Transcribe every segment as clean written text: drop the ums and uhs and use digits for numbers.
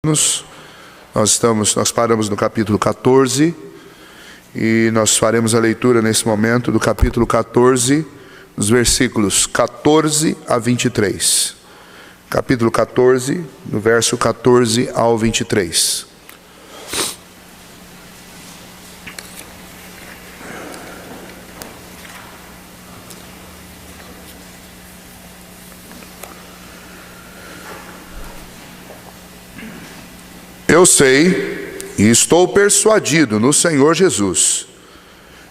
Nós paramos no capítulo 14 e nós faremos a leitura nesse momento do capítulo 14, dos versículos 14 a 23. Capítulo 14, do verso 14 ao 23. Eu sei e estou persuadido no Senhor Jesus,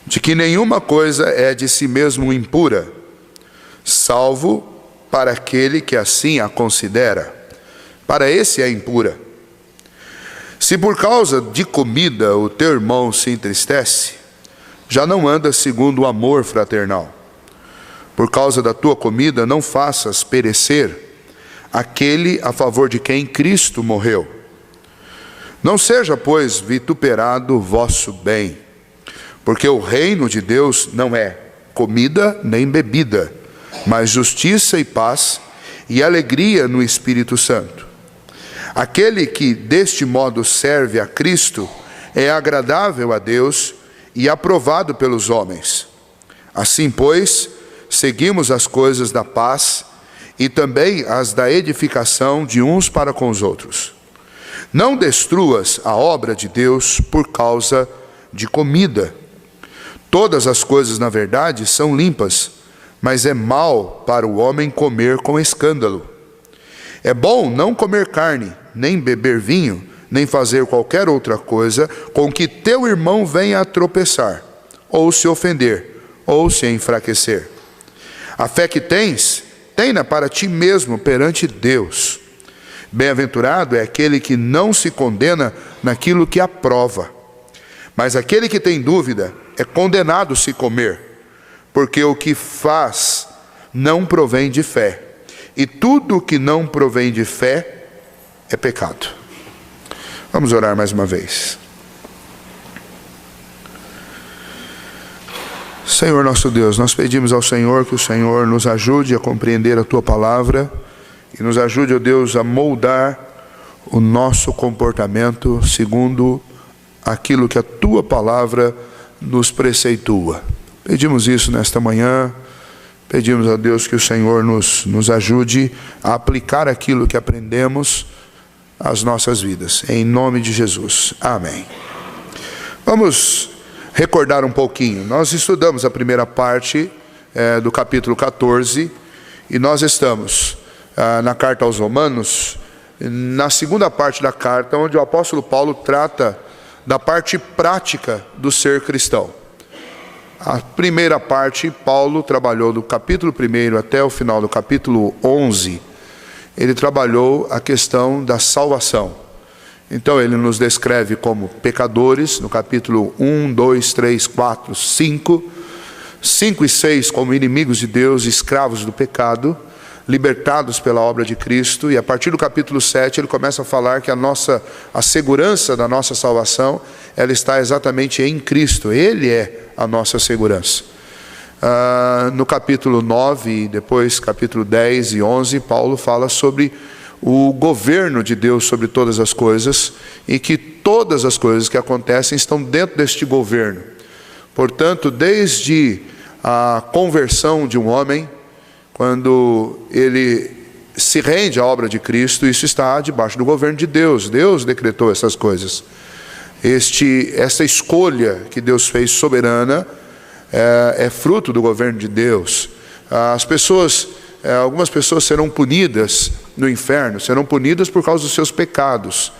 de que nenhuma coisa é de si mesmo impura, salvo para aquele que assim a considera. Para esse é impura. Se por causa de comida o teu irmão se entristece, já não anda segundo o amor fraternal. Por causa da tua comida não faças perecer aquele a favor de quem Cristo morreu. Não seja, pois, vituperado o vosso bem, porque o reino de Deus não é comida nem bebida, mas justiça e paz e alegria no Espírito Santo. Aquele que deste modo serve a Cristo é agradável a Deus e aprovado pelos homens. Assim, pois, seguimos as coisas da paz e também as da edificação de uns para com os outros. Não destruas a obra de Deus por causa de comida. Todas as coisas, na verdade, são limpas, mas é mal para o homem comer com escândalo. É bom não comer carne, nem beber vinho, nem fazer qualquer outra coisa com que teu irmão venha a tropeçar, ou se ofender, ou se enfraquecer. A fé que tens, tem-na para ti mesmo perante Deus. Bem-aventurado é aquele que não se condena naquilo que aprova. Mas aquele que tem dúvida é condenado se comer, porque o que faz não provém de fé. E tudo o que não provém de fé é pecado. Vamos orar mais uma vez. Senhor nosso Deus, nós pedimos ao Senhor que o Senhor nos ajude a compreender a Tua palavra e nos ajude, ó Deus, a moldar o nosso comportamento segundo aquilo que a Tua palavra nos preceitua. Pedimos isso nesta manhã, pedimos a Deus que o Senhor nos ajude a aplicar aquilo que aprendemos às nossas vidas. Em nome de Jesus. Amém. Vamos recordar um pouquinho. Nós estudamos a primeira parte do capítulo 14 e nós estamos na carta aos Romanos, na segunda parte da carta, onde o apóstolo Paulo trata da parte prática do ser cristão. A primeira parte, Paulo trabalhou do capítulo 1 até o final do capítulo 11, ele trabalhou a questão da salvação. Então ele nos descreve como pecadores, no capítulo 1, 2, 3, 4, 5 e 6 como inimigos de Deus, escravos do pecado, libertados pela obra de Cristo, e a partir do capítulo 7 ele começa a falar que a segurança da nossa salvação, ela está exatamente em Cristo, Ele é a nossa segurança. No capítulo 9, e depois capítulo 10 e 11, Paulo fala sobre o governo de Deus sobre todas as coisas, e que todas as coisas que acontecem estão dentro deste governo. Portanto, desde a conversão de um homem, quando ele se rende à obra de Cristo, isso está debaixo do governo de Deus. Deus decretou essas coisas. Essa escolha que Deus fez soberana é fruto do governo de Deus. Algumas pessoas serão punidas no inferno, serão punidas por causa dos seus pecados.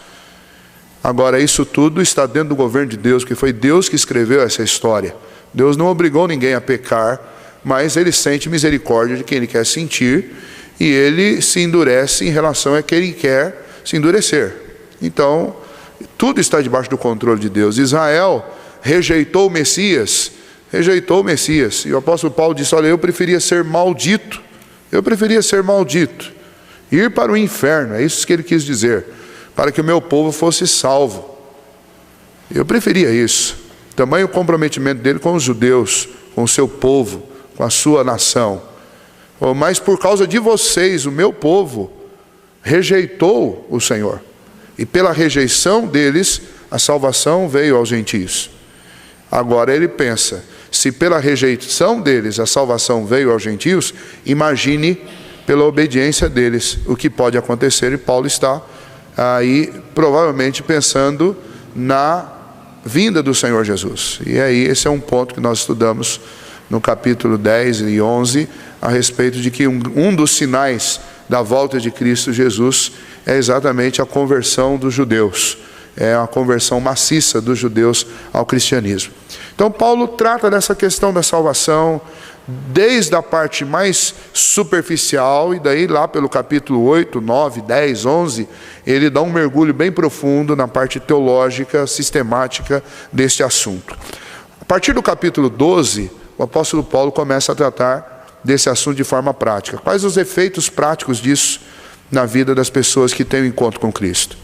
Agora, isso tudo está dentro do governo de Deus, porque foi Deus que escreveu essa história. Deus não obrigou ninguém a pecar, mas Ele sente misericórdia de quem Ele quer sentir, e Ele se endurece em relação a quem Ele quer se endurecer. Então, tudo está debaixo do controle de Deus. Israel rejeitou o Messias, e o apóstolo Paulo disse: olha, eu preferia ser maldito, ir para o inferno, é isso que ele quis dizer, para que o meu povo fosse salvo. Eu preferia isso. Tamanho o comprometimento dele com os judeus, com o seu povo, com a sua nação. Mas por causa de vocês, o meu povo rejeitou o Senhor. E pela rejeição deles, a salvação veio aos gentios. Agora ele pensa, se pela rejeição deles a salvação veio aos gentios, imagine pela obediência deles o que pode acontecer. E Paulo está aí provavelmente pensando na vinda do Senhor Jesus. E aí esse é um ponto que nós estudamos no capítulo 10 e 11, a respeito de que um dos sinais da volta de Cristo Jesus é exatamente a conversão dos judeus. É a conversão maciça dos judeus ao cristianismo. Então Paulo trata dessa questão da salvação desde a parte mais superficial, e daí lá pelo capítulo 8, 9, 10, 11, ele dá um mergulho bem profundo na parte teológica, sistemática deste assunto. A partir do capítulo 12, o apóstolo Paulo começa a tratar desse assunto de forma prática. Quais os efeitos práticos disso na vida das pessoas que têm o encontro com Cristo?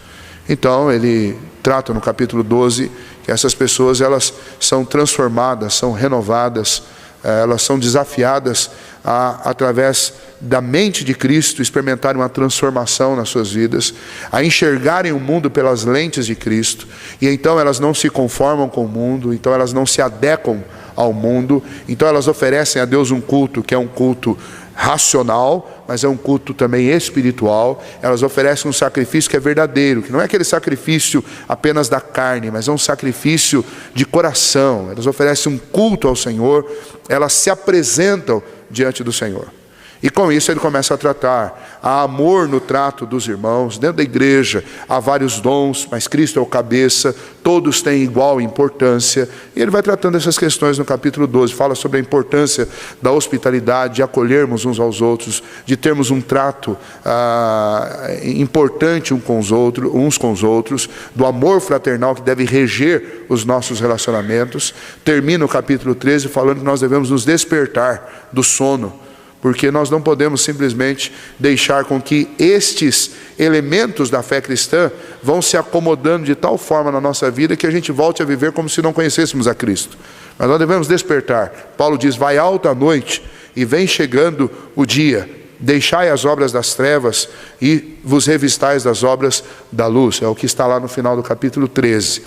Então ele trata no capítulo 12 que essas pessoas, elas são transformadas, são renovadas, elas são desafiadas a, através da mente de Cristo, experimentarem uma transformação nas suas vidas, a enxergarem o mundo pelas lentes de Cristo, e então elas não se conformam com o mundo, então elas não se adequam ao mundo, então elas oferecem a Deus um culto que é um culto racional, mas é um culto também espiritual. Elas oferecem um sacrifício que é verdadeiro, que não é aquele sacrifício apenas da carne, mas é um sacrifício de coração. Elas oferecem um culto ao Senhor, elas se apresentam diante do Senhor. E com isso ele começa a tratar, há amor no trato dos irmãos, dentro da igreja há vários dons, mas Cristo é o cabeça, todos têm igual importância, e ele vai tratando essas questões no capítulo 12, fala sobre a importância da hospitalidade, de acolhermos uns aos outros, de termos um trato importante uns com os outros, do amor fraternal que deve reger os nossos relacionamentos. Termina o capítulo 13 falando que nós devemos nos despertar do sono, porque nós não podemos simplesmente deixar com que estes elementos da fé cristã vão se acomodando de tal forma na nossa vida que a gente volte a viver como se não conhecêssemos a Cristo. Mas nós devemos despertar. Paulo diz, vai alta a noite e vem chegando o dia. Deixai as obras das trevas e vos revistais das obras da luz. É o que está lá no final do capítulo 13.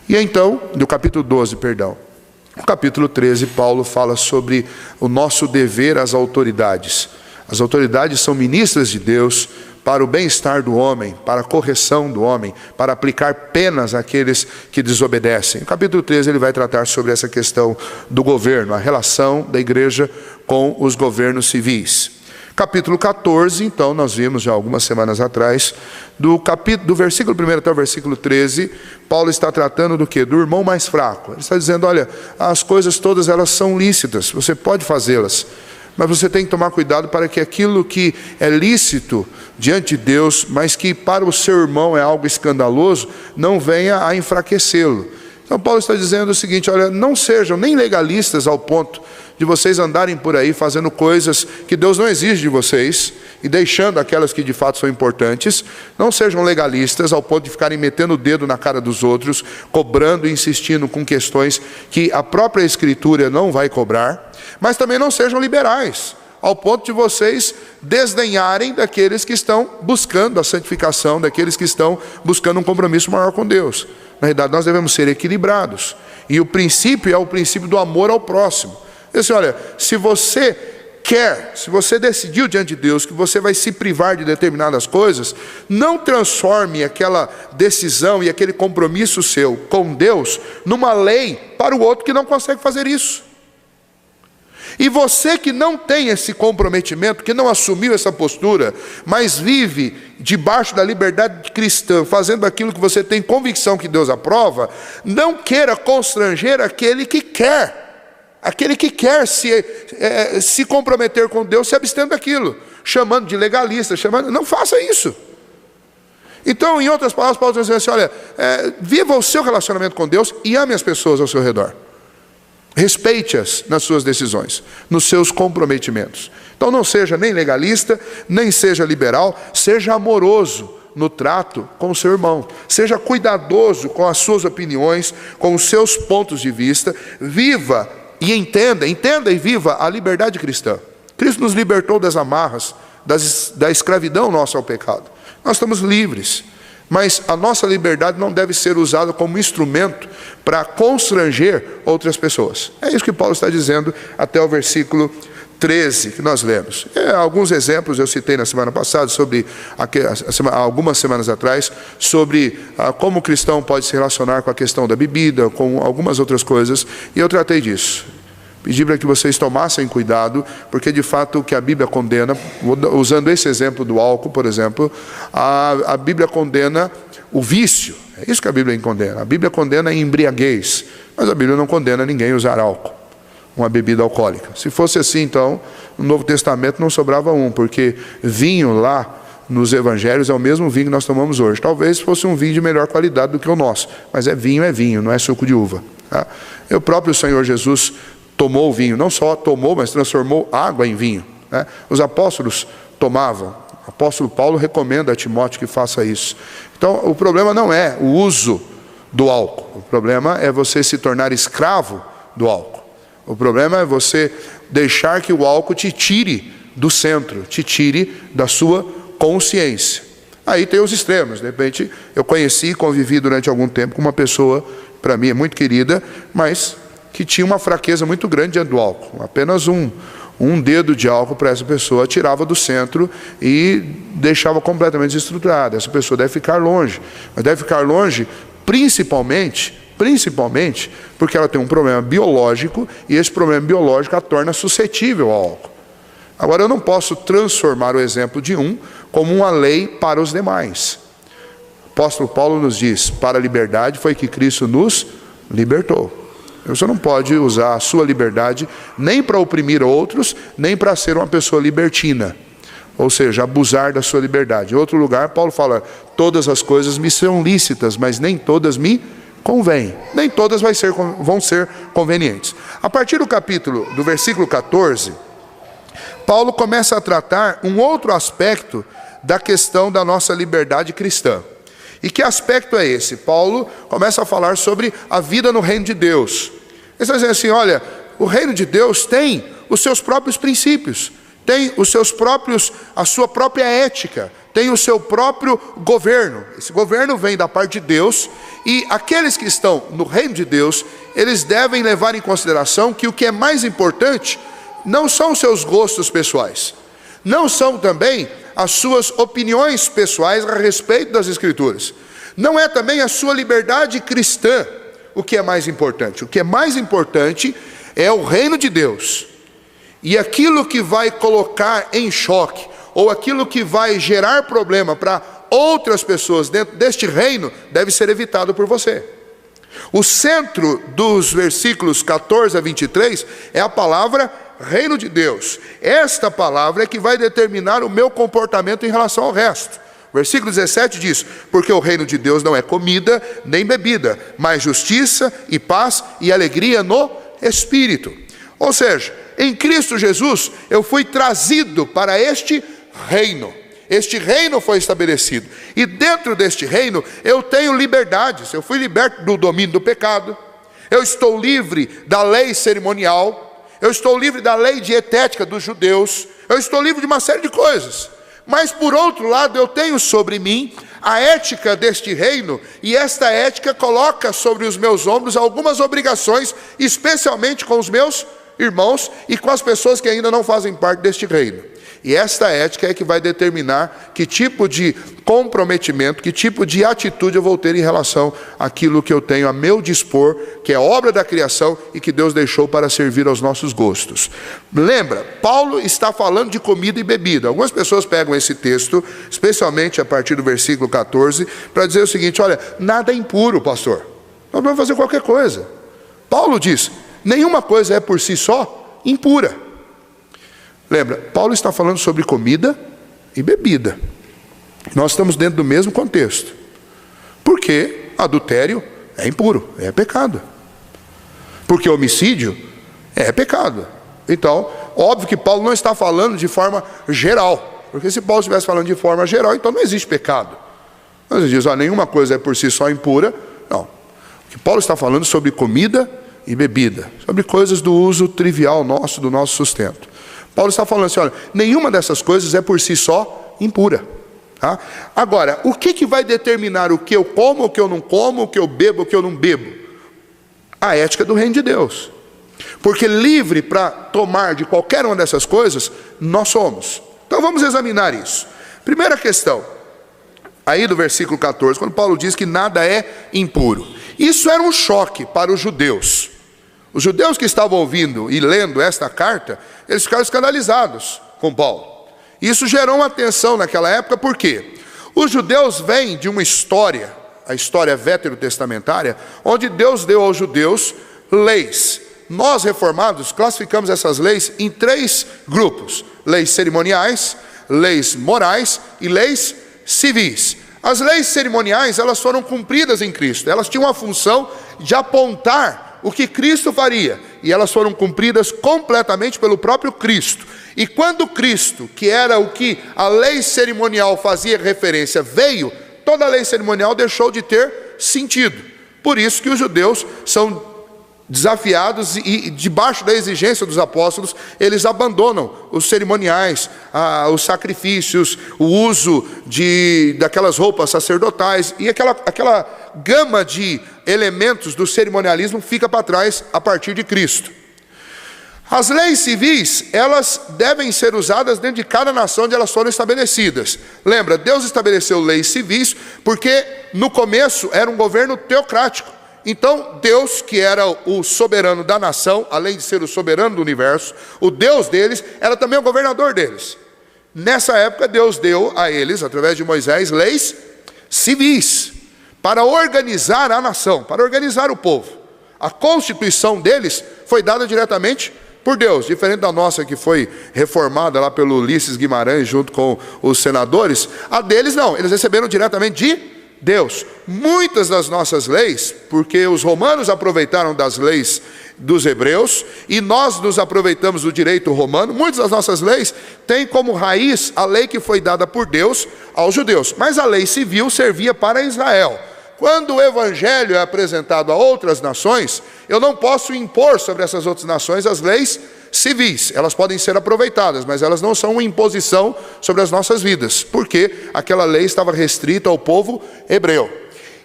E então, do capítulo 12, perdão. No capítulo 13, Paulo fala sobre o nosso dever às autoridades. As autoridades são ministras de Deus para o bem-estar do homem, para a correção do homem, para aplicar penas àqueles que desobedecem. No capítulo 13 ele vai tratar sobre essa questão do governo, a relação da igreja com os governos civis. Capítulo 14, então, nós vimos já algumas semanas atrás, do versículo 1 até o versículo 13, Paulo está tratando do quê? Do irmão mais fraco. Ele está dizendo, olha, as coisas todas elas são lícitas, você pode fazê-las, mas você tem que tomar cuidado para que aquilo que é lícito diante de Deus, mas que para o seu irmão é algo escandaloso, não venha a enfraquecê-lo. Então Paulo está dizendo o seguinte, olha, não sejam nem legalistas ao ponto de vocês andarem por aí fazendo coisas que Deus não exige de vocês e deixando aquelas que de fato são importantes. Não sejam legalistas ao ponto de ficarem metendo o dedo na cara dos outros, cobrando e insistindo com questões que a própria Escritura não vai cobrar. Mas também não sejam liberais ao ponto de vocês desdenharem daqueles que estão buscando a santificação, daqueles que estão buscando um compromisso maior com Deus. Na realidade, nós devemos ser equilibrados. E o princípio é o princípio do amor ao próximo. Assim, olha, se você decidiu diante de Deus que você vai se privar de determinadas coisas, não transforme aquela decisão e aquele compromisso seu com Deus numa lei para o outro que não consegue fazer isso. E você que não tem esse comprometimento, que não assumiu essa postura, mas vive debaixo da liberdade cristã, fazendo aquilo que você tem convicção que Deus aprova, não queira constranger aquele que quer se comprometer com Deus, se abstendo daquilo, chamando de legalista, não faça isso. Então, em outras palavras, Paulo está dizendo assim, olha, viva o seu relacionamento com Deus e ame as pessoas ao seu redor. Respeite-as nas suas decisões, nos seus comprometimentos. Então não seja nem legalista, nem seja liberal, seja amoroso no trato com o seu irmão. Seja cuidadoso com as suas opiniões, com os seus pontos de vista. Viva e entenda e viva a liberdade cristã. Cristo nos libertou das amarras, da escravidão nossa ao pecado. Nós estamos livres. Mas a nossa liberdade não deve ser usada como instrumento para constranger outras pessoas. É isso que Paulo está dizendo até o versículo 13 que nós lemos. Alguns exemplos eu citei na semana passada, sobre algumas semanas atrás, sobre como o cristão pode se relacionar com a questão da bebida, com algumas outras coisas, e eu tratei disso. Pedi para que vocês tomassem cuidado, porque de fato o que a Bíblia condena, usando esse exemplo do álcool, por exemplo, a Bíblia condena o vício. É isso que a Bíblia condena. A Bíblia condena a embriaguez, mas a Bíblia não condena ninguém usar álcool, uma bebida alcoólica. Se fosse assim, então, no Novo Testamento não sobrava porque vinho lá nos evangelhos é o mesmo vinho que nós tomamos hoje. Talvez fosse um vinho de melhor qualidade do que o nosso, mas é vinho, não é suco de uva. Tá? O próprio Senhor Jesus tomou o vinho, não só tomou, mas transformou água em vinho. Né? Os apóstolos tomavam. O apóstolo Paulo recomenda a Timóteo que faça isso. Então, o problema não é o uso do álcool. O problema é você se tornar escravo do álcool. O problema é você deixar que o álcool te tire do centro, te tire da sua consciência. Aí tem os extremos. De repente, eu conheci e convivi durante algum tempo com uma pessoa, para mim é muito querida, mas que tinha uma fraqueza muito grande diante do álcool. Apenas um dedo de álcool para essa pessoa tirava do centro e deixava completamente desestruturada. Essa pessoa deve ficar longe, mas deve ficar longe principalmente porque ela tem um problema biológico, e esse problema biológico a torna suscetível ao álcool. Agora, eu não posso transformar o exemplo de como uma lei para os demais. O apóstolo Paulo nos diz: para a liberdade foi que Cristo nos libertou. Você não pode usar a sua liberdade nem para oprimir outros, nem para ser uma pessoa libertina, ou seja, abusar da sua liberdade. Em outro lugar, Paulo fala: todas as coisas me são lícitas, mas nem todas me convêm. Nem todas vão ser convenientes. A partir do versículo 14, Paulo começa a tratar um outro aspecto da questão da nossa liberdade cristã. E que aspecto é esse? Paulo começa a falar sobre a vida no reino de Deus. Ele está dizendo assim: olha, o reino de Deus tem os seus próprios princípios, tem a sua própria ética, tem o seu próprio governo. Esse governo vem da parte de Deus, e aqueles que estão no reino de Deus, eles devem levar em consideração que o que é mais importante não são os seus gostos pessoais, não são também as suas opiniões pessoais a respeito das Escrituras, não é também a sua liberdade cristã o que é mais importante. O que é mais importante é o reino de Deus, e aquilo que vai colocar em choque, ou aquilo que vai gerar problema para outras pessoas dentro deste reino, deve ser evitado por você. O centro dos versículos 14 a 23 é a palavra reino de Deus. Esta palavra é que vai determinar o meu comportamento em relação ao resto. O versículo 17 diz: porque o reino de Deus não é comida nem bebida, mas justiça e paz e alegria no Espírito. Ou seja, em Cristo Jesus eu fui trazido para este reino. Este reino foi estabelecido, e dentro deste reino eu tenho liberdades. Eu fui liberto do domínio do pecado, eu estou livre da lei cerimonial, eu estou livre da lei dietética dos judeus, eu estou livre de uma série de coisas. Mas por outro lado, eu tenho sobre mim a ética deste reino, e esta ética coloca sobre os meus ombros algumas obrigações, especialmente com os meus irmãos e com as pessoas que ainda não fazem parte deste reino. E esta ética é que vai determinar que tipo de comprometimento, que tipo de atitude eu vou ter em relação àquilo que eu tenho a meu dispor, que é obra da criação e que Deus deixou para servir aos nossos gostos. Lembra, Paulo está falando de comida e bebida. Algumas pessoas pegam esse texto, especialmente a partir do versículo 14, para dizer o seguinte: olha, nada é impuro, pastor, nós vamos fazer qualquer coisa. Paulo diz: nenhuma coisa é por si só impura. Lembra, Paulo está falando sobre comida e bebida. Nós estamos dentro do mesmo contexto. Porque adultério é impuro, é pecado. Porque homicídio é pecado. Então, óbvio que Paulo não está falando de forma geral. Porque se Paulo estivesse falando de forma geral, então não existe pecado. Mas ele diz: nenhuma coisa é por si só impura. Não. O que Paulo está falando sobre comida e bebida, sobre coisas do uso trivial nosso, do nosso sustento. Paulo está falando assim: olha, nenhuma dessas coisas é por si só impura. Tá? Agora, o que vai determinar o que eu como, o que eu não como, o que eu bebo, o que eu não bebo? A ética do reino de Deus. Porque livre para tomar de qualquer uma dessas coisas, nós somos. Então vamos examinar isso. Primeira questão, aí do versículo 14, quando Paulo diz que nada é impuro. Isso era um choque para os judeus. Os judeus que estavam ouvindo e lendo esta carta, eles ficaram escandalizados com Paulo. Isso gerou uma tensão naquela época, por quê? Os judeus vêm de uma história, a história veterotestamentária, onde Deus deu aos judeus leis. Nós, reformados, classificamos essas leis em 3 grupos: leis cerimoniais, leis morais e leis civis. As leis cerimoniais, elas foram cumpridas em Cristo. Elas tinham a função de apontar o que Cristo faria, e elas foram cumpridas completamente pelo próprio Cristo. E quando Cristo, que era o que a lei cerimonial fazia referência, veio, toda a lei cerimonial deixou de ter sentido. Por isso que os judeus são desafiados e debaixo da exigência dos apóstolos, eles abandonam os cerimoniais, os sacrifícios, o uso daquelas roupas sacerdotais, e aquela gama de elementos do cerimonialismo fica para trás a partir de Cristo. As leis civis, elas devem ser usadas dentro de cada nação onde elas foram estabelecidas. Lembra, Deus estabeleceu leis civis porque no começo era um governo teocrático. Então Deus, que era o soberano da nação, além de ser o soberano do universo, o Deus deles era também o governador deles. Nessa época Deus deu a eles, através de Moisés, leis civis para organizar a nação, para organizar o povo. A constituição deles foi dada diretamente por Deus, diferente da nossa, que foi reformada lá pelo Ulisses Guimarães junto com os senadores. A deles não, eles receberam diretamente de Deus. Muitas das nossas leis, porque os romanos aproveitaram das leis dos hebreus e nós nos aproveitamos do direito romano, muitas das nossas leis têm como raiz a lei que foi dada por Deus aos judeus, mas a lei civil servia para Israel. Quando o evangelho é apresentado a outras nações, eu não posso impor sobre essas outras nações as leis civis. Elas podem ser aproveitadas, mas elas não são uma imposição sobre as nossas vidas, porque aquela lei estava restrita ao povo hebreu.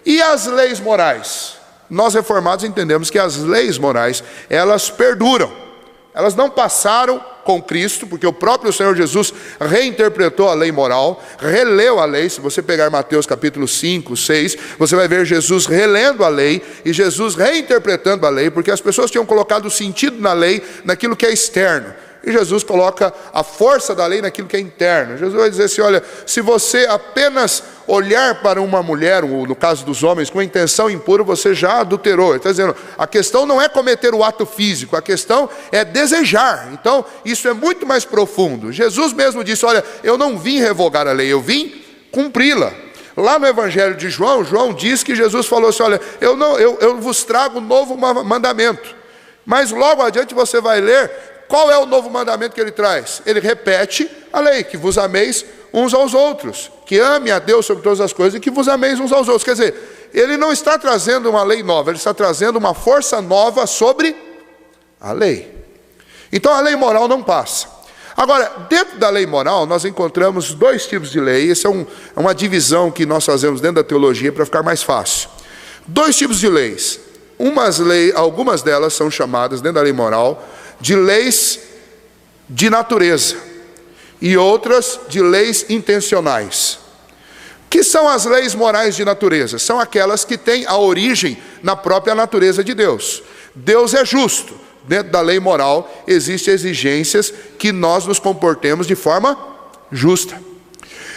E as leis morais? Nós reformados entendemos que as leis morais, elas perduram. Elas não passaram com Cristo, porque o próprio Senhor Jesus reinterpretou a lei moral, releu a lei. Se você pegar Mateus capítulo 5, 6, você vai ver Jesus relendo a lei e Jesus reinterpretando a lei, porque as pessoas tinham colocado o sentido na lei naquilo que é externo. E Jesus coloca a força da lei naquilo que é interno. Jesus vai dizer assim, olha, se você apenas olhar para uma mulher, ou no caso dos homens, com intenção impura, você já adulterou. Ele está dizendo, a questão não é cometer o ato físico, a questão é desejar. Então, isso é muito mais profundo. Jesus mesmo disse, olha, eu não vim revogar a lei, eu vim cumpri-la. Lá no Evangelho de João, João diz que Jesus falou assim, olha, eu vos trago um novo mandamento. Mas logo adiante você vai ler, qual é o novo mandamento que ele traz? Ele repete a lei, que vos ameis uns aos outros, que ame a Deus sobre todas as coisas e que vos ameis uns aos outros. Quer dizer, ele não está trazendo uma lei nova, ele está trazendo uma força nova sobre a lei. Então a lei moral não passa. Agora, dentro da lei moral, nós encontramos 2 tipos de lei. Essa é uma divisão que nós fazemos dentro da teologia para ficar mais fácil. 2 tipos de leis. Algumas delas são chamadas, dentro da lei moral, de leis de natureza e outras de leis intencionais. Que são as leis morais de natureza? São aquelas que têm a origem na própria natureza de Deus. Deus é justo. Dentro da lei moral existem exigências que nós nos comportemos de forma justa.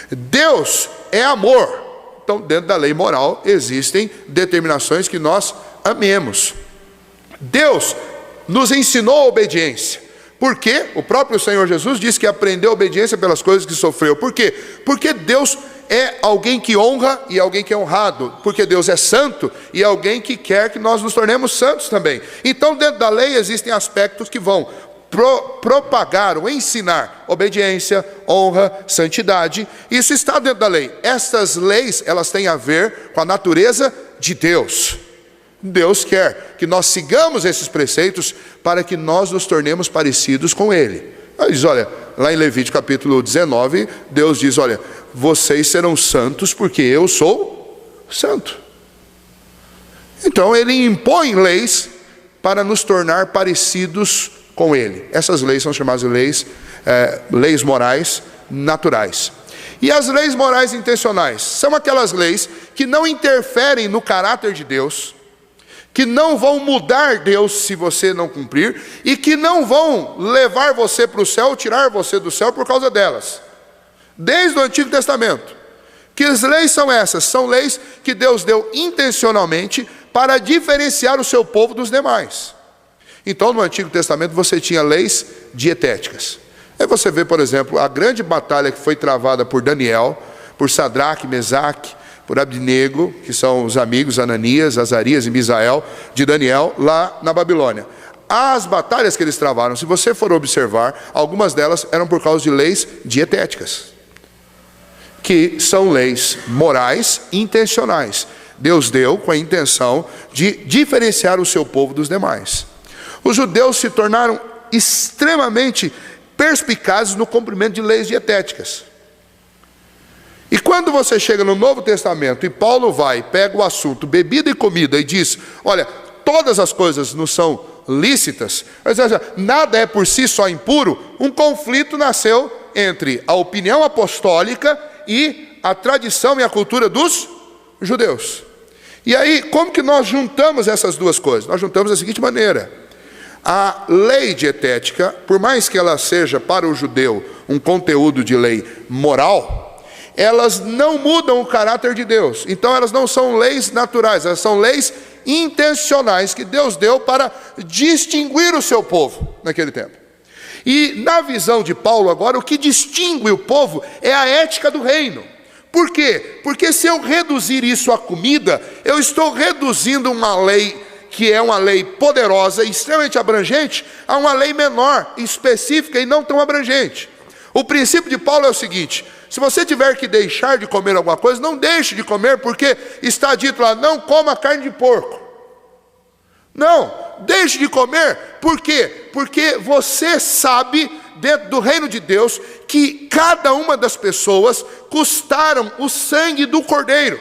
Deus é amor. Então, dentro da lei moral existem determinações que nós amemos. Deus nos ensinou a obediência. Por quê? O próprio Senhor Jesus disse que aprendeu a obediência pelas coisas que sofreu. Por quê? Porque Deus é alguém que honra e alguém que é honrado. Porque Deus é santo e é alguém que quer que nós nos tornemos santos também. Então, dentro da lei existem aspectos que vão propagar ou ensinar obediência, honra, santidade. Isso está dentro da lei. Estas leis, elas têm a ver com a natureza de Deus. Deus quer que nós sigamos esses preceitos para que nós nos tornemos parecidos com Ele. Ele diz, olha, lá em Levítico capítulo 19, Deus diz, olha, vocês serão santos porque eu sou santo. Então ele impõe leis para nos tornar parecidos com ele. Essas leis são chamadas de leis morais naturais. E as leis morais intencionais são aquelas leis que não interferem no caráter de Deus, que não vão mudar Deus se você não cumprir, e que não vão levar você para o céu, tirar você do céu por causa delas. Desde o Antigo Testamento. Que as leis são essas? São leis que Deus deu intencionalmente para diferenciar o seu povo dos demais. Então no Antigo Testamento você tinha leis dietéticas. Aí você vê, por exemplo, a grande batalha que foi travada por Daniel, por Sadraque, Mesaque, por Abdenego, que são os amigos Ananias, Azarias e Misael de Daniel, lá na Babilônia. As batalhas que eles travaram, se você for observar, algumas delas eram por causa de leis dietéticas, que são leis morais intencionais. Deus deu com a intenção de diferenciar o seu povo dos demais. Os judeus se tornaram extremamente perspicazes no cumprimento de leis dietéticas. E quando você chega no Novo Testamento e Paulo pega o assunto bebida e comida e diz, olha, todas as coisas não são lícitas, ou seja, nada é por si só impuro, um conflito nasceu entre a opinião apostólica e a tradição e a cultura dos judeus. E aí, como que nós juntamos essas duas coisas? Nós juntamos da seguinte maneira: a lei dietética, por mais que ela seja para o judeu um conteúdo de lei moral, elas não mudam o caráter de Deus. Então elas não são leis naturais, elas são leis intencionais que Deus deu para distinguir o seu povo naquele tempo. E na visão de Paulo agora, o que distingue o povo é a ética do reino. Por quê? Porque se eu reduzir isso à comida, eu estou reduzindo uma lei que é uma lei poderosa e extremamente abrangente, a uma lei menor, específica e não tão abrangente. O princípio de Paulo é o seguinte: se você tiver que deixar de comer alguma coisa, não deixe de comer, porque está dito lá, não coma carne de porco. Não, deixe de comer, por quê? Porque você sabe, dentro do reino de Deus, que cada uma das pessoas custaram o sangue do cordeiro.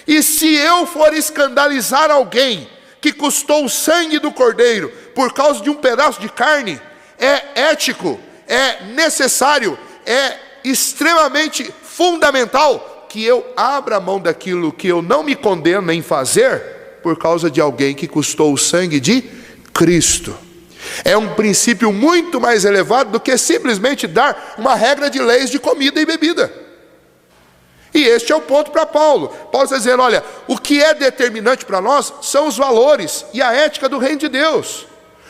E se eu for escandalizar alguém que custou o sangue do cordeiro por causa de um pedaço de carne, é ético, é necessário, é extremamente fundamental que eu abra mão daquilo que eu não me condeno em fazer por causa de alguém que custou o sangue de Cristo. É um princípio muito mais elevado do que simplesmente dar uma regra de leis de comida e bebida. E este é o ponto para Paulo. Paulo está dizendo, olha, o que é determinante para nós são os valores e a ética do reino de Deus.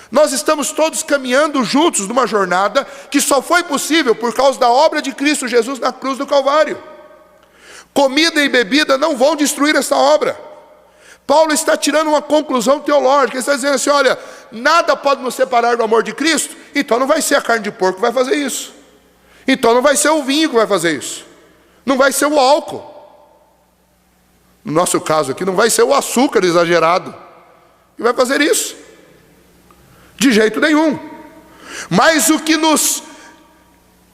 Nós estamos todos caminhando juntos numa jornada que só foi possível por causa da obra de Cristo Jesus na cruz do Calvário. Comida e bebida não vão destruir essa obra. Paulo está tirando uma conclusão teológica. Ele está dizendo assim, olha, nada pode nos separar do amor de Cristo, então não vai ser a carne de porco que vai fazer isso. Então não vai ser o vinho que vai fazer isso. Não vai ser o álcool. No nosso caso aqui, não vai ser o açúcar exagerado que vai fazer isso. De jeito nenhum. Mas o que nos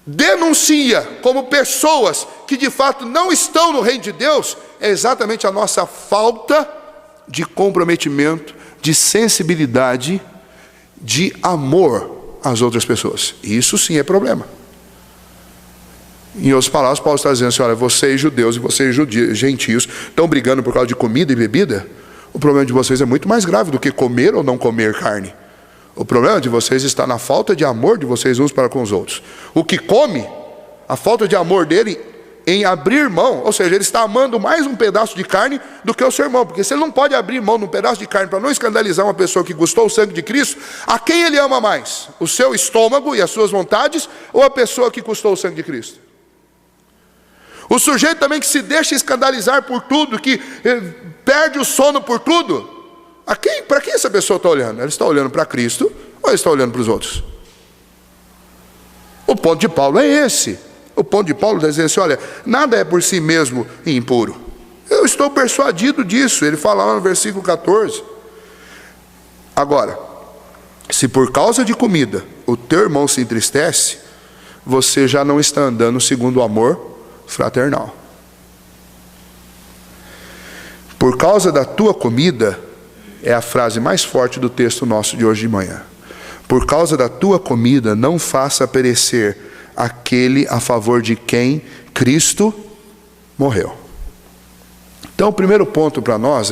denuncia como pessoas que de fato não estão no reino de Deus é exatamente a nossa falta de comprometimento, de sensibilidade, de amor às outras pessoas. Isso sim é problema. Em outras palavras, Paulo está dizendo assim, olha, vocês judeus e vocês gentios estão brigando por causa de comida e bebida. O problema de vocês é muito mais grave do que comer ou não comer carne. O problema de vocês está na falta de amor de vocês uns para com os outros. O que come, a falta de amor dele em abrir mão, ou seja, ele está amando mais um pedaço de carne do que o seu irmão, porque se ele não pode abrir mão de um pedaço de carne para não escandalizar uma pessoa que gustou o sangue de Cristo, a quem ele ama mais? O seu estômago e as suas vontades ou a pessoa que custou o sangue de Cristo? O sujeito também que se deixa escandalizar por tudo, que perde o sono por tudo, para quem essa pessoa está olhando? Ela está olhando para Cristo ou ela está olhando para os outros? O ponto de Paulo é esse. O ponto de Paulo é dizer assim, olha, nada é por si mesmo impuro. Eu estou persuadido disso. Ele fala lá no versículo 14. Agora, se por causa de comida o teu irmão se entristece, você já não está andando segundo o amor fraternal. Por causa da tua comida, é a frase mais forte do texto nosso de hoje de manhã. Por causa da tua comida, não faça perecer aquele a favor de quem Cristo morreu. Então o primeiro ponto para nós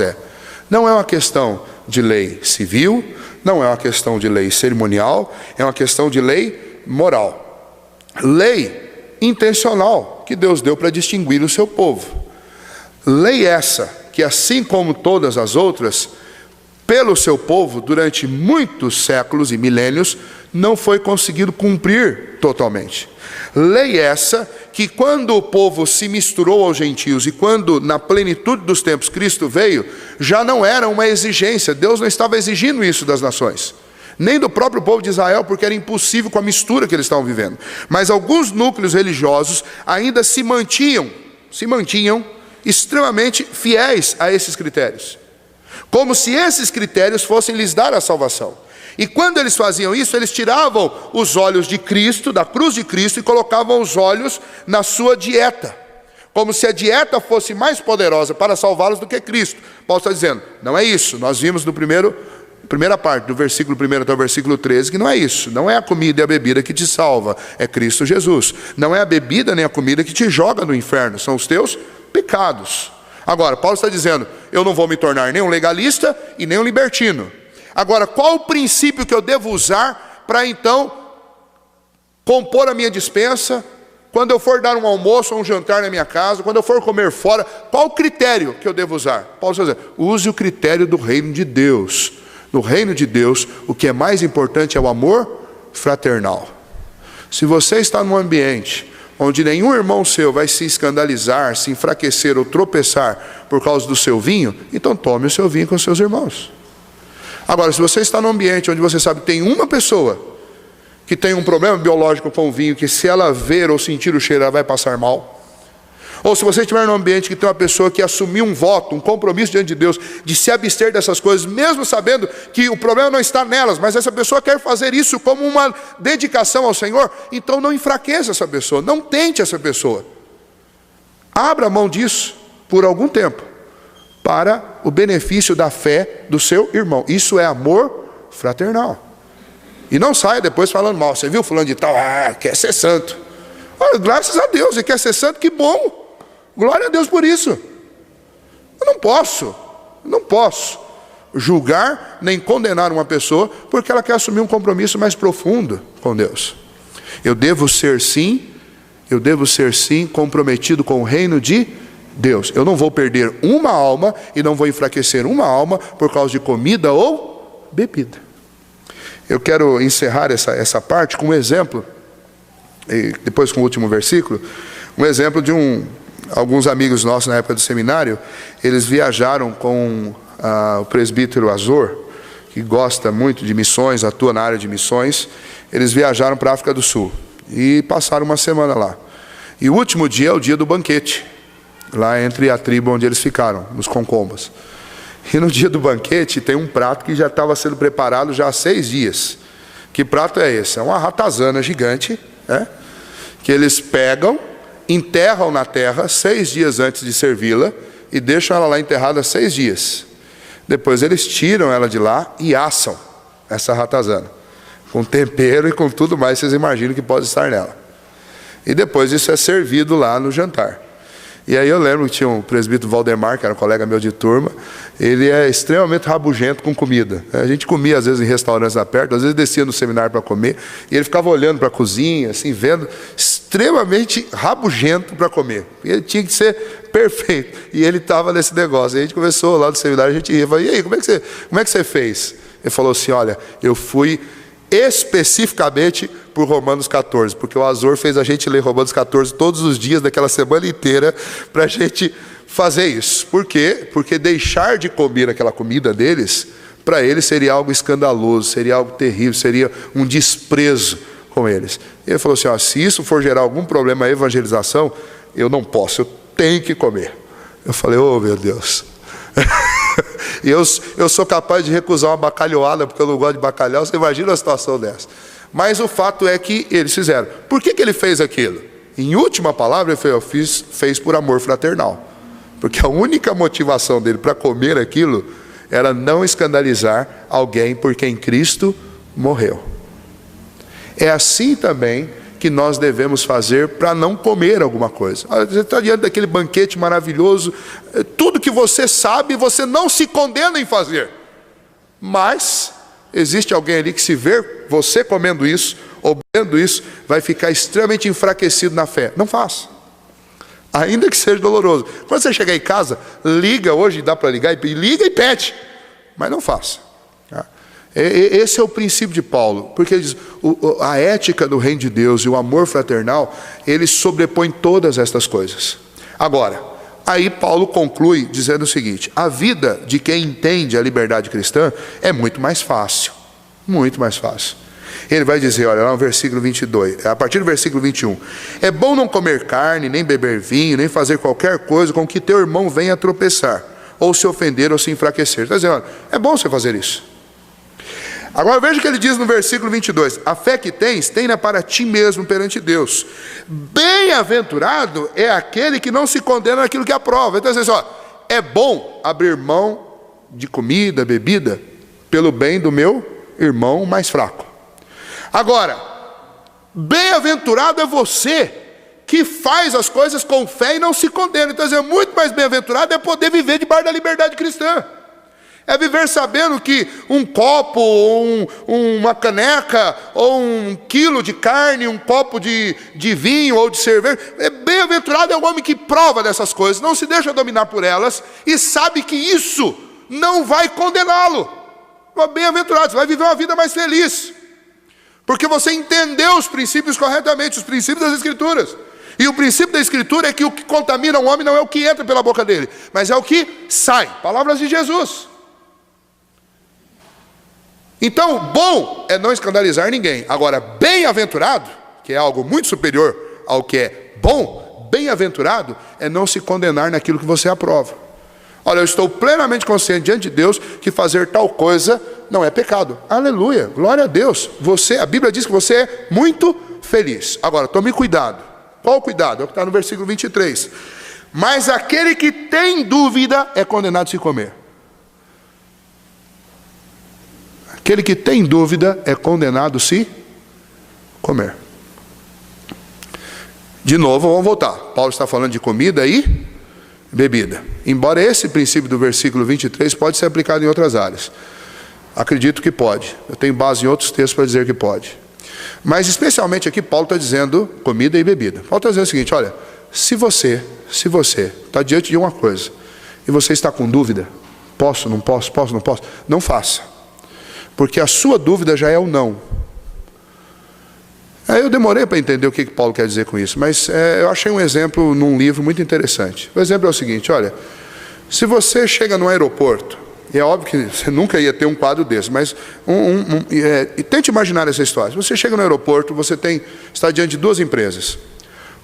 não é uma questão de lei civil, não é uma questão de lei cerimonial, é uma questão de lei moral. Lei intencional que Deus deu para distinguir o seu povo. Lei essa que, assim como todas as outras, pelo seu povo, durante muitos séculos e milênios, não foi conseguido cumprir totalmente. Lei essa que, quando o povo se misturou aos gentios e quando, na plenitude dos tempos, Cristo veio, já não era uma exigência. Deus não estava exigindo isso das nações, nem do próprio povo de Israel, porque era impossível com a mistura que eles estavam vivendo. Mas alguns núcleos religiosos ainda se mantinham extremamente fiéis a esses critérios, como se esses critérios fossem lhes dar a salvação. E quando eles faziam isso, eles tiravam os olhos de Cristo, da cruz de Cristo, e colocavam os olhos na sua dieta, como se a dieta fosse mais poderosa para salvá-los do que Cristo. Paulo está dizendo, não é isso. Nós vimos no primeira parte, do versículo 1 até o versículo 13, que não é isso. Não é a comida e a bebida que te salva, é Cristo Jesus. Não é a bebida nem a comida que te joga no inferno, são os teus pecados. Agora, Paulo está dizendo, eu não vou me tornar nem um legalista e nem um libertino. Agora, qual o princípio que eu devo usar para então compor a minha despensa? Quando eu for dar um almoço ou um jantar na minha casa, quando eu for comer fora, qual o critério que eu devo usar? Paulo está dizendo, use o critério do reino de Deus. No reino de Deus, o que é mais importante é o amor fraternal. Se você está num ambiente onde nenhum irmão seu vai se escandalizar, se enfraquecer ou tropeçar por causa do seu vinho, então tome o seu vinho com seus irmãos. Agora, se você está num ambiente onde você sabe que tem uma pessoa que tem um problema biológico com o vinho, que se ela ver ou sentir o cheiro, ela vai passar mal. Ou se você estiver num ambiente que tem uma pessoa que assumiu um voto, um compromisso diante de Deus, de se abster dessas coisas, mesmo sabendo que o problema não está nelas, mas essa pessoa quer fazer isso como uma dedicação ao Senhor, então não enfraqueça essa pessoa, não tente essa pessoa. Abra mão disso por algum tempo, para o benefício da fé do seu irmão. Isso é amor fraternal. E não saia depois falando mal. Você viu fulano de tal? Quer ser santo. Olha, graças a Deus, ele quer ser santo, que bom. Glória a Deus por isso. Eu não posso julgar nem condenar uma pessoa porque ela quer assumir um compromisso mais profundo com Deus. Eu devo ser sim comprometido com o reino de Deus. Eu não vou perder uma alma e não vou enfraquecer uma alma por causa de comida ou bebida. Eu quero encerrar essa parte com um exemplo, e depois com o último versículo, um exemplo de alguns amigos nossos na época do seminário. Eles viajaram com o presbítero Azor, que gosta muito de missões, atua na área de missões. Eles viajaram para a África do Sul e passaram uma semana lá. E o último dia é o dia do banquete, lá entre a tribo onde eles ficaram, nos Concombas. E no dia do banquete tem um prato que já estava sendo preparado já há 6 dias. Que prato é esse? É uma ratazana gigante, que eles pegam, enterram na terra 6 dias antes de servi-la e deixam ela lá enterrada 6 dias. Depois eles tiram ela de lá e assam essa ratazana, com tempero e com tudo mais, vocês imaginam que pode estar nela. E depois isso é servido lá no jantar. E aí eu lembro que tinha um presbítero Valdemar, que era um colega meu de turma. Ele é extremamente rabugento com comida. A gente comia às vezes em restaurantes lá perto, às vezes descia no seminário para comer, e ele ficava olhando para a cozinha, assim, vendo, extremamente rabugento para comer. E ele tinha que ser perfeito. E ele estava nesse negócio. E a gente começou lá no seminário, a gente ia, falava, e aí, como é que você fez? Ele falou assim, olha, eu fui especificamente por Romanos 14, porque o Azor fez a gente ler Romanos 14 todos os dias daquela semana inteira para a gente fazer isso. Por quê? Porque deixar de comer aquela comida deles, para eles seria algo escandaloso, seria algo terrível, seria um desprezo com eles. E ele falou assim, se isso for gerar algum problema à evangelização, eu não posso, eu tenho que comer. Eu falei, meu Deus. E eu sou capaz de recusar uma bacalhoada porque eu não gosto de bacalhau. Você imagina uma situação dessa. Mas o fato é que eles fizeram. Por que ele fez aquilo? em última palavra, ele fez por amor fraternal. Porque a única motivação dele para comer aquilo era não escandalizar alguém por quem Cristo morreu. É assim também que nós devemos fazer para não comer alguma coisa. Você está diante daquele banquete maravilhoso, tudo que você sabe, você não se condena em fazer. Mas existe alguém ali que, se ver você comendo isso, ou bebendo isso, vai ficar extremamente enfraquecido na fé. Não faça. Ainda que seja doloroso. Quando você chegar em casa, liga, hoje dá para ligar, liga e pede. Mas não faça. Esse é o princípio de Paulo, porque ele diz, a ética do reino de Deus e o amor fraternal, ele sobrepõe todas estas coisas. Agora, aí Paulo conclui dizendo o seguinte: a vida de quem entende a liberdade cristã é muito mais fácil, muito mais fácil. Ele vai dizer, olha lá no versículo 22, a partir do versículo 21, é bom não comer carne, nem beber vinho, nem fazer qualquer coisa com que teu irmão venha a tropeçar, ou se ofender, ou se enfraquecer. Está dizendo, olha, é bom você fazer isso. Agora veja o que ele diz no versículo 22, a fé que tens, tenha para ti mesmo perante Deus. Bem-aventurado é aquele que não se condena naquilo que aprova. Então, assim, ó, é bom abrir mão de comida, bebida, pelo bem do meu irmão mais fraco. Agora, bem-aventurado é você que faz as coisas com fé e não se condena. Então, é muito mais bem-aventurado é poder viver debaixo da liberdade cristã. É viver sabendo que um copo, ou uma caneca, ou 1 quilo de carne, um copo de vinho ou de cerveja, bem-aventurado é o homem que prova dessas coisas, não se deixa dominar por elas, e sabe que isso não vai condená-lo. Bem-aventurado, você vai viver uma vida mais feliz, porque você entendeu os princípios corretamente, os princípios das Escrituras. E o princípio da Escritura é que o que contamina o homem não é o que entra pela boca dele, mas é o que sai. Palavras de Jesus. Então, bom é não escandalizar ninguém. Agora, bem-aventurado, que é algo muito superior ao que é bom, bem-aventurado é não se condenar naquilo que você aprova. Olha, eu estou plenamente consciente diante de Deus que fazer tal coisa não é pecado. Aleluia, glória a Deus. A Bíblia diz que você é muito feliz. Agora, tome cuidado. Qual o cuidado? É o que está no versículo 23. Mas aquele que tem dúvida é condenado a se comer. Aquele que tem dúvida é condenado a se comer. De novo, vamos voltar. Paulo está falando de comida e bebida. Embora esse princípio do versículo 23 pode ser aplicado em outras áreas. Acredito que pode. Eu tenho base em outros textos para dizer que pode. Mas especialmente aqui Paulo está dizendo comida e bebida. Paulo está dizendo o seguinte, olha, se você está diante de uma coisa e você está com dúvida, posso, não posso, não faça. Porque a sua dúvida já é o não. Eu demorei para entender o que Paulo quer dizer com isso, mas eu achei um exemplo num livro muito interessante. O exemplo é o seguinte, olha, se você chega no aeroporto, e é óbvio que você nunca ia ter um quadro desse, mas tente imaginar essa história. Se você chega no aeroporto, você está diante de duas empresas.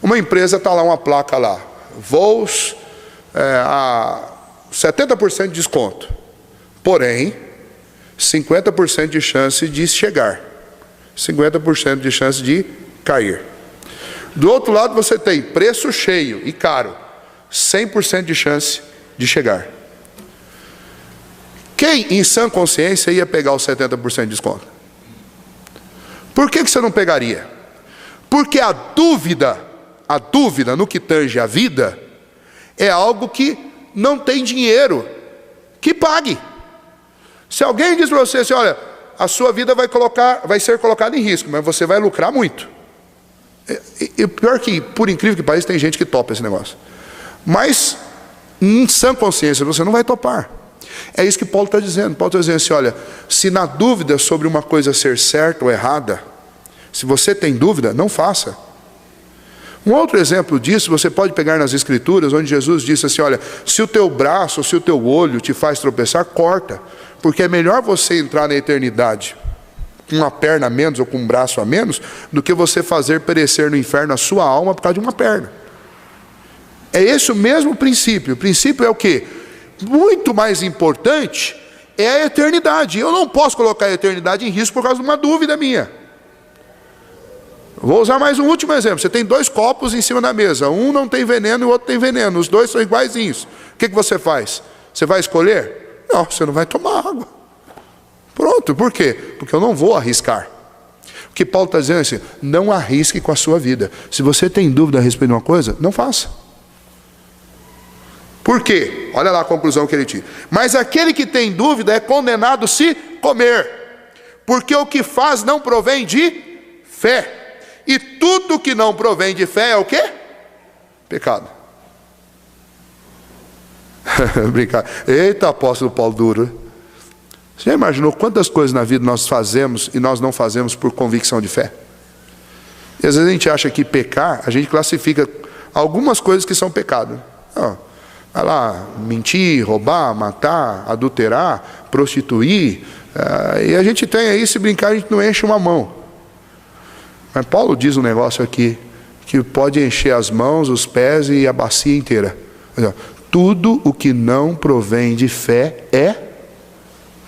Uma empresa está lá, uma placa lá, voos a 70% de desconto, porém 50% de chance de chegar, 50% de chance de cair. Do outro lado você tem preço cheio e caro, 100% de chance de chegar. Quem em sã consciência ia pegar os 70% de desconto? Por que você não pegaria? Porque a dúvida no que tange a vida é algo que não tem dinheiro que pague. Se alguém diz para você assim, olha, a sua vida vai ser colocada em risco, mas você vai lucrar muito. E pior que, por incrível que pareça, tem gente que topa esse negócio. Mas, em sã consciência, você não vai topar. É isso que Paulo está dizendo. Paulo está dizendo assim, olha, se na dúvida sobre uma coisa ser certa ou errada, se você tem dúvida, não faça. Um outro exemplo disso, você pode pegar nas Escrituras, onde Jesus disse assim, olha, se o teu braço ou se o teu olho te faz tropeçar, corta. Porque é melhor você entrar na eternidade com uma perna a menos ou com um braço a menos, do que você fazer perecer no inferno a sua alma por causa de uma perna. É esse o mesmo princípio. O princípio é o quê? Muito mais importante é a eternidade. Eu não posso colocar a eternidade em risco por causa de uma dúvida minha. Vou usar mais um último exemplo. Você tem 2 copos em cima da mesa. Um não tem veneno e o outro tem veneno. Os 2 são iguaizinhos. O que você faz? Você vai escolher? Não, você não vai tomar água. Pronto. Por quê? Porque eu não vou arriscar. O que Paulo está dizendo é assim, não arrisque com a sua vida. Se você tem dúvida a respeito de uma coisa, não faça. Por quê? Olha lá a conclusão que ele tira. Mas aquele que tem dúvida é condenado se comer. Porque o que faz não provém de fé. E tudo que não provém de fé é o quê? Pecado. Brincar. Eita, apóstolo Paulo duro. Você já imaginou quantas coisas na vida nós fazemos e nós não fazemos por convicção de fé? E às vezes a gente acha que pecar, a gente classifica algumas coisas que são pecado. Vai lá, mentir, roubar, matar, adulterar, prostituir. E a gente tem aí, se brincar, a gente não enche uma mão. Mas Paulo diz um negócio aqui, que pode encher as mãos, os pés e a bacia inteira. Tudo o que não provém de fé é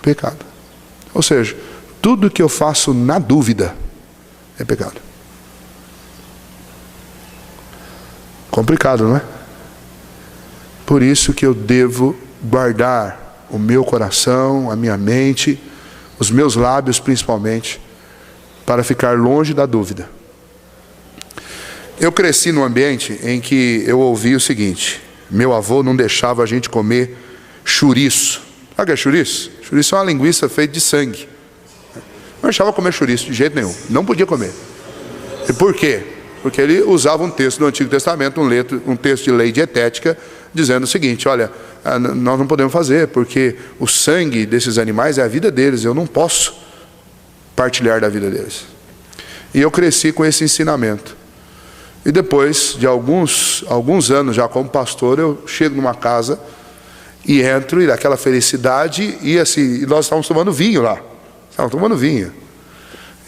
pecado. Ou seja, tudo que eu faço na dúvida é pecado. Complicado, não é? Por isso que eu devo guardar o meu coração, a minha mente, os meus lábios principalmente, para ficar longe da dúvida. Eu cresci num ambiente em que eu ouvi o seguinte: meu avô não deixava a gente comer chouriço. Sabe o que é chouriço? Chouriço é uma linguiça feita de sangue. Não deixava comer chouriço de jeito nenhum, não podia comer. E por quê? Porque ele usava um texto do Antigo Testamento, um texto de lei dietética, dizendo o seguinte: olha, nós não podemos fazer, porque o sangue desses animais é a vida deles, eu não posso partilhar da vida deles. E eu cresci com esse ensinamento. E depois de alguns anos já como pastor, eu chego numa casa e entro, e daquela felicidade, e assim, nós estávamos tomando vinho lá. Estávamos tomando vinho.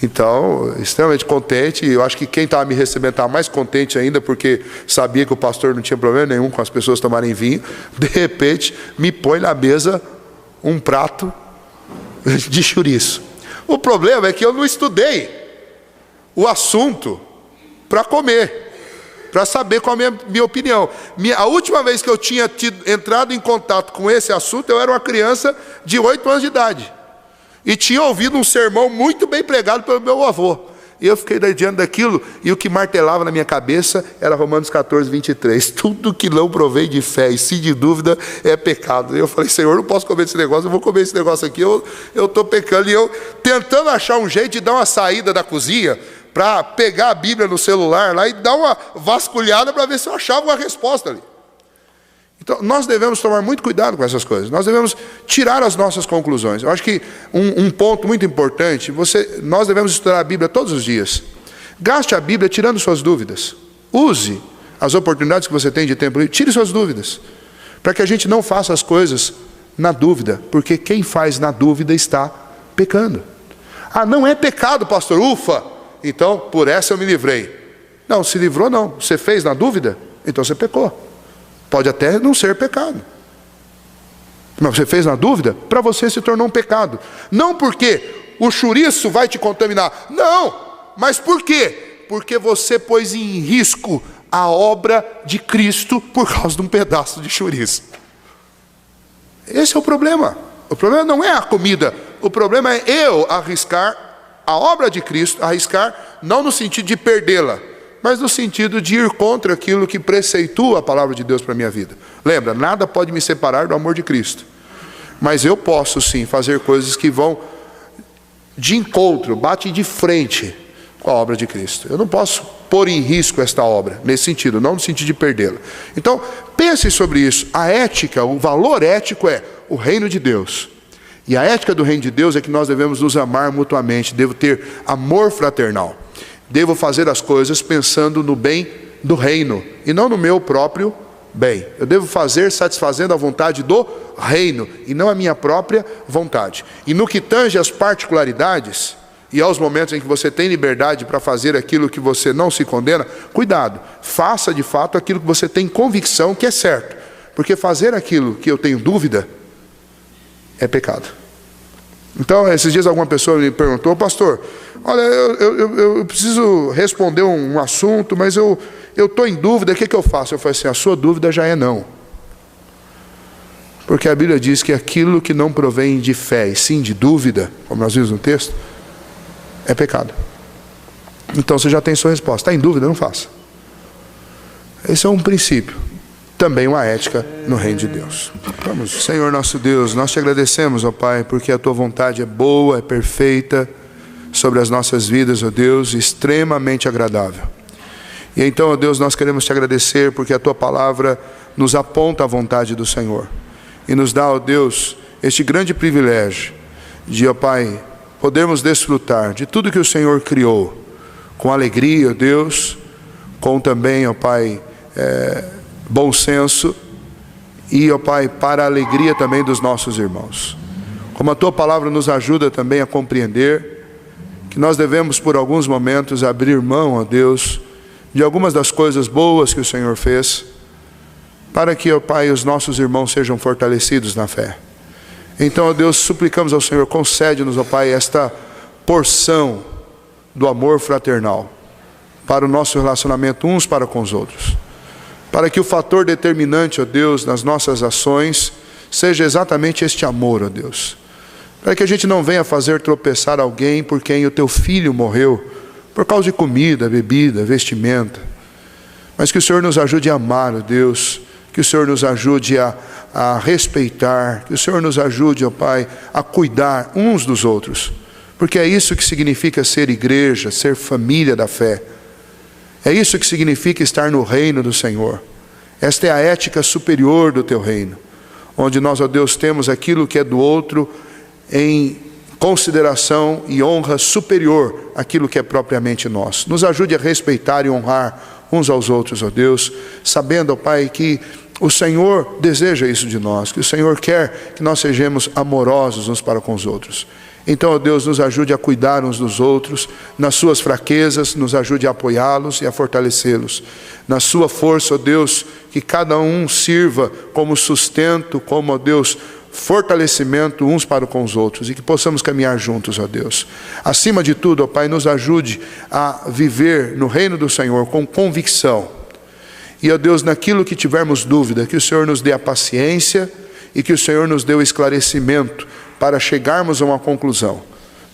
Então, extremamente contente, e eu acho que quem estava me recebendo estava mais contente ainda, porque sabia que o pastor não tinha problema nenhum com as pessoas tomarem vinho. De repente, me põe na mesa um prato de chouriço. O problema é que eu não estudei o assunto para comer, para saber qual é a minha opinião. A última vez que eu tinha entrado em contato com esse assunto, eu era uma criança de 8 anos de idade. E tinha ouvido um sermão muito bem pregado pelo meu avô. E eu fiquei diante daquilo, e o que martelava na minha cabeça era Romanos 14, 23. Tudo que não provém de fé e se de dúvida é pecado. E eu falei: Senhor, não posso comer esse negócio, eu vou comer esse negócio aqui, eu estou pecando. E eu tentando achar um jeito de dar uma saída da cozinha, para pegar a Bíblia no celular lá e dar uma vasculhada para ver se eu achava uma resposta ali. Então, nós devemos tomar muito cuidado com essas coisas. Nós devemos tirar as nossas conclusões. Eu acho que um ponto muito importante, nós devemos estudar a Bíblia todos os dias. Gaste a Bíblia tirando suas dúvidas. Use as oportunidades que você tem de tempo livre. Tire suas dúvidas. Para que a gente não faça as coisas na dúvida. Porque quem faz na dúvida está pecando. Ah, não é pecado, pastor. Ufa! Então, por essa eu me livrei. Não, se livrou não. Você fez na dúvida? Então você pecou. Pode até não ser pecado. Mas você fez na dúvida, para você se tornou um pecado. Não porque o chouriço vai te contaminar. Não! Mas por quê? Porque você pôs em risco a obra de Cristo por causa de um pedaço de chouriço. Esse é o problema. O problema não é a comida. O problema é eu arriscar a obra de Cristo, arriscar não no sentido de perdê-la, mas no sentido de ir contra aquilo que preceitua a palavra de Deus para a minha vida. Lembra, nada pode me separar do amor de Cristo. Mas eu posso sim fazer coisas que vão de encontro, batem de frente com a obra de Cristo. Eu não posso pôr em risco esta obra, nesse sentido, não no sentido de perdê-la. Então, pense sobre isso. A ética, o valor ético é o reino de Deus. E a ética do reino de Deus é que nós devemos nos amar mutuamente, devo ter amor fraternal. Devo fazer as coisas pensando no bem do reino e não no meu próprio bem. Eu devo fazer satisfazendo a vontade do reino e não a minha própria vontade. E no que tange às particularidades e aos momentos em que você tem liberdade para fazer aquilo que você não se condena, cuidado, faça de fato aquilo que você tem convicção que é certo. Porque fazer aquilo que eu tenho dúvida é pecado. Então, esses dias alguma pessoa me perguntou: pastor, olha, eu preciso responder um assunto, mas eu estou em dúvida, o que eu faço? Eu falo assim, a sua dúvida já é não. Porque a Bíblia diz que aquilo que não provém de fé e sim de dúvida, como nós vimos no texto, é pecado. Então você já tem sua resposta. Está em dúvida? Não faça. Esse é um princípio. Também uma ética no reino de Deus. Vamos. Senhor nosso Deus, nós te agradecemos, ó Pai, porque a tua vontade é boa, é perfeita sobre as nossas vidas, ó Deus, extremamente agradável. E então, ó Deus, nós queremos te agradecer porque a tua palavra nos aponta a vontade do Senhor. E nos dá, ó Deus, este grande privilégio de, ó Pai, podermos desfrutar de tudo que o Senhor criou, com alegria, ó Deus, com também, ó Pai, bom senso e, ó Pai, para a alegria também dos nossos irmãos. Como a tua palavra nos ajuda também a compreender que nós devemos por alguns momentos abrir mão, ó Deus, de algumas das coisas boas que o Senhor fez, para que, ó Pai, os nossos irmãos sejam fortalecidos na fé. Então, ó Deus, suplicamos ao Senhor, concede-nos, ó Pai, esta porção do amor fraternal para o nosso relacionamento uns para com os outros, para que o fator determinante, ó Deus, nas nossas ações seja exatamente este amor, ó Deus, para que a gente não venha fazer tropeçar alguém por quem o teu filho morreu, por causa de comida, bebida, vestimenta, mas que o Senhor nos ajude a amar, ó Deus, que o Senhor nos ajude a respeitar, que o Senhor nos ajude, ó Pai, a cuidar uns dos outros, porque é isso que significa ser igreja, ser família da fé. É isso que significa estar no reino do Senhor. Esta é a ética superior do teu reino, onde nós, ó Deus, temos aquilo que é do outro em consideração e honra superior àquilo que é propriamente nosso. Nos ajude a respeitar e honrar uns aos outros, ó Deus, sabendo, ó Pai, que o Senhor deseja isso de nós, que o Senhor quer que nós sejamos amorosos uns para com os outros. Então, ó Deus, nos ajude a cuidar uns dos outros, nas suas fraquezas, nos ajude a apoiá-los e a fortalecê-los. Na sua força, ó Deus, que cada um sirva como sustento, como, ó Deus, fortalecimento uns para com os outros, e que possamos caminhar juntos, ó Deus. Acima de tudo, ó Pai, nos ajude a viver no reino do Senhor com convicção. E, ó Deus, naquilo que tivermos dúvida, que o Senhor nos dê a paciência e que o Senhor nos dê o esclarecimento para chegarmos a uma conclusão,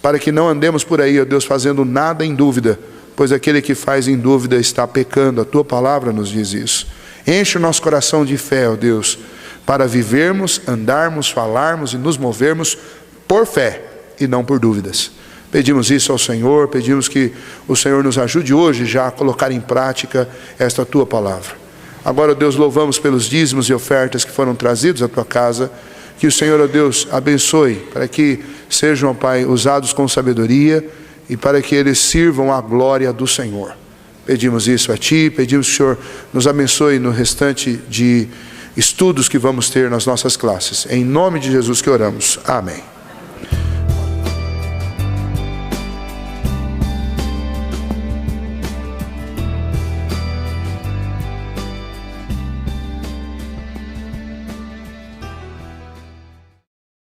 para que não andemos por aí, ó Deus, fazendo nada em dúvida, pois aquele que faz em dúvida está pecando. A tua palavra nos diz isso. Enche o nosso coração de fé, ó Deus, para vivermos, andarmos, falarmos e nos movermos por fé e não por dúvidas. Pedimos isso ao Senhor, pedimos que o Senhor nos ajude hoje já a colocar em prática esta tua palavra. Agora, ó Deus, louvamos pelos dízimos e ofertas que foram trazidos à tua casa. Que o Senhor, ó Deus, abençoe, para que sejam, ó Pai, usados com sabedoria e para que eles sirvam à glória do Senhor. Pedimos isso a Ti, pedimos que o Senhor nos abençoe no restante de estudos que vamos ter nas nossas classes. Em nome de Jesus que oramos. Amém.